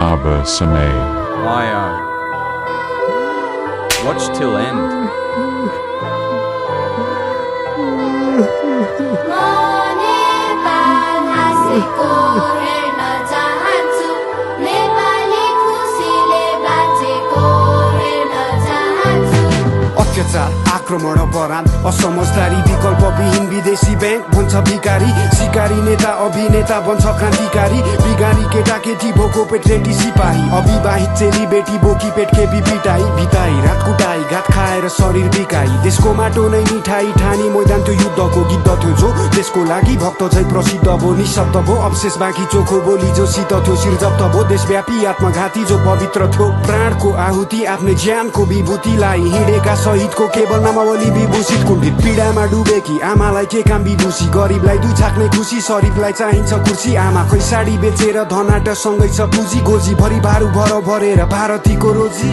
Aber Samay. Io. Watch till end. अत्याचार आक्रमण अपराध असमझदारी विकल्पविहीन विदेशी बैंक बन्छ भिकारी सिकारी नेता अभिनेता बन्छ क्रान्तिकारी बिगारी केटाकेटी भोको पेट रेटी सिपाही अविवाहित चेली बेटी बोकी पेट खेपी पिटाई बिताई रात कुटाई घात खाएर शरीर बिकाई देशको माटो नै मिठाई ठानी मैदान त्यो युद्धको गिद्ध थियो जो देशको लागि भक्त झै प्रसिद्ध भो निशब्द भो अवशेष बाँकी चोखो बोली जो शीत थियो शिर जप्त भो देशव्यापी आत्मघाती जो पवित्र थियो प्राणको आहुति आफ्नै ज्यानको विभूतिलाई हिँडेका शहीदको केवल नामावली विभूषित कुण्ठित पीडामा डुबेकी आमालाई के काम विदुषी गरिबलाई दुई छाक्ने खुसी शरीफलाई चाहिन्छ कुर्सी आमा खै साडी बेचेर धनाट सँगै छ पुँजी गोजी भरि भारू भर भरेर भारतीको रोजी